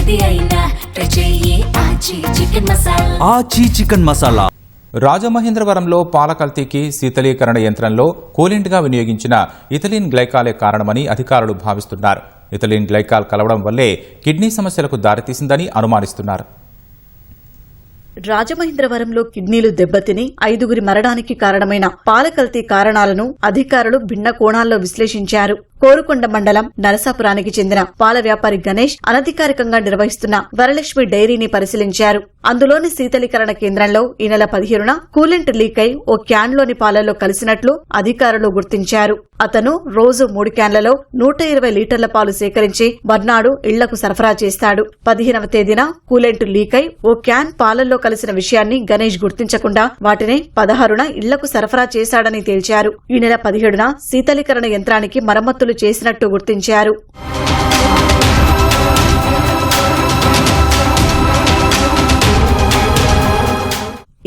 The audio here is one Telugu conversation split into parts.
ఏది అయినా ట్రై చెయ్యి ఆచి చికెన్ మసాలా. ఆచి చికెన్ మసాలా. రాజమహేంద్రవరంలో పాల కల్తీకి శీతలీకరణ యంత్రంలో కూలెంట్గా వినియోగించిన ఇథిలిన్ గ్లైకాలే కారణమని అధికారులు భావిస్తున్నారు. ఇథిలిన్ గ్లైకాల్ కలవడం వల్లే కిడ్నీ సమస్యలకు దారితీసిందని అనుమానిస్తున్నారు. రాజమహేంద్రవరంలో కిడ్నీలు దెబ్బతిని 5గురి మరణానికి కారణమైన పాల కల్తీ కారణాలను అధికారులు భిన్న కోణాల్లో విశ్లేషించారు. కోరుకొండ మండలం నరసాపురానికి చెందిన పాల వ్యాపారి గణేష్ అనధికారికంగా నిర్వహిస్తున్న వరలక్ష్మి డైరీని పరిశీలించారు. అందులోని శీతలీకరణ కేంద్రంలో ఈ నెల 15న కూలెంట్ లీక్ అయి ఓ క్యాన్లోని పాలలో కలిసినట్లు అధికారులు గుర్తించారు. అతను రోజు 3 క్యాన్లలో 120 లీటర్ల పాలు సేకరించి మర్నాడు ఇళ్లకు సరఫరా చేస్తాడు. 15వ తేదీన కూలెంట్ లీక్ అయి ఓ క్యాన్ పాలల్లో కలిసిన విషయాన్ని గణేష్ గుర్తించకుండా వాటిని 16న ఇళ్లకు సరఫరా చేశాడని తేల్చారు. ఈ నెల 17న శీతలీకరణ యంత్రానికి మరమ్మతులు చేసినట్టు గుర్తించారు.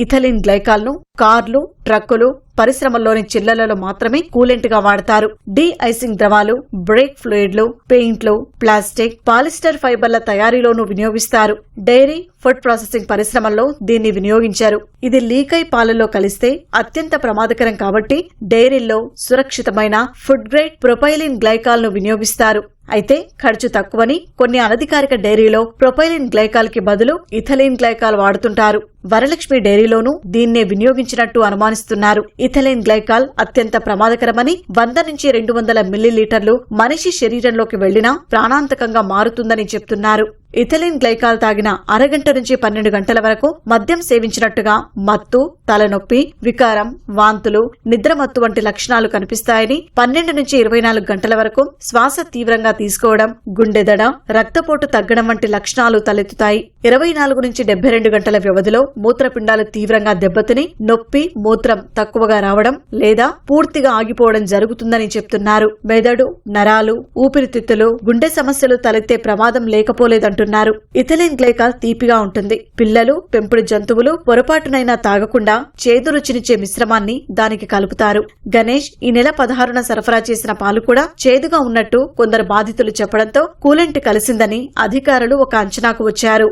ఇథిలిన్ గ్లైకాల్ ను కార్లు, ట్రక్కులు, పరిశ్రమల్లోని చిల్లలలో మాత్రమే కూలెంట్ గా వాడతారు. డీ ఐసింగ్ ద్రవాలు, బ్రేక్ ఫ్లూయిడ్లు, పెయింట్లు, ప్లాస్టిక్, పాలిస్టర్ ఫైబర్ల తయారీలోనూ వినియోగిస్తారు. డైరీ, ఫుడ్ ప్రాసెసింగ్ పరిశ్రమల్లో దీన్ని వినియోగించారు. ఇది లీక్ అయి పాలలో కలిస్తే అత్యంత ప్రమాదకరం కాబట్టి డైరీల్లో సురక్షితమైన ఫుడ్ గ్రేడ్ ప్రొపైలిన్ గ్లైకాల్ ను వినియోగిస్తారు. అయితే ఖర్చు తక్కువని కొన్ని అనధికారిక డైరీలో ప్రొపైలిన్ గ్లైకాల్ కి బదులు ఇథిలిన్ గ్లైకాల్ వాడుతుంటారు. వరలక్ష్మి డైరీలోనూ దీన్నే వినియోగించినట్టు అనుమానిస్తున్నారు. ఇథిలిన్ గ్లైకాల్ అత్యంత ప్రమాదకరమని 100 నుంచి 200 మిల్లీలీటర్లు మనిషి శరీరంలోకి వెళ్లినా ప్రాణాంతకంగా మారుతుందని చెప్తున్నారు. ఇథిలిన్ గ్లైకాల్ తాగిన అరగంట నుంచి 12 గంటల వరకు మద్యం సేవించినట్టుగా మత్తు, తలనొప్పి, వికారం, వాంతులు, నిద్రమత్తు వంటి లక్షణాలు కనిపిస్తాయని, 12 నుంచి 24 గంటల వరకు శ్వాస తీవ్రంగా తీసుకోవడం, గుండెదడ, రక్తపోటు తగ్గడం వంటి లక్షణాలు తలెత్తుతాయి. 24 నుంచి 72 గంటల వ్యవధిలో మూత్రపిండాలు తీవ్రంగా దెబ్బతిని నొప్పి, మూత్రం తక్కువగా రావడం లేదా పూర్తిగా ఆగిపోవడం జరుగుతుందని చెప్తున్నారు. మెదడు, నరాలు, ఊపిరితిత్తులు, గుండె సమస్యలు తలెత్తే ప్రమాదం లేకపోలేదంటున్నారు. ఇథిలిన్ గ్లైకాల్ తీపిగా ఉంటుంది. పిల్లలు, పెంపుడు జంతువులు పొరపాటునైనా తాగకుండా చేదు రుచినిచ్చే మిశ్రమాన్ని దానికి కలుపుతారు. గణేష్ ఈ నెల 16న సరఫరా చేసిన పాలు కూడా చేదుగా ఉన్నట్టు కొందరు బాధితులు చెప్పడంతో కూలెంట్ కలిసిందని అధికారులు ఒక అంచనాకు వచ్చారు.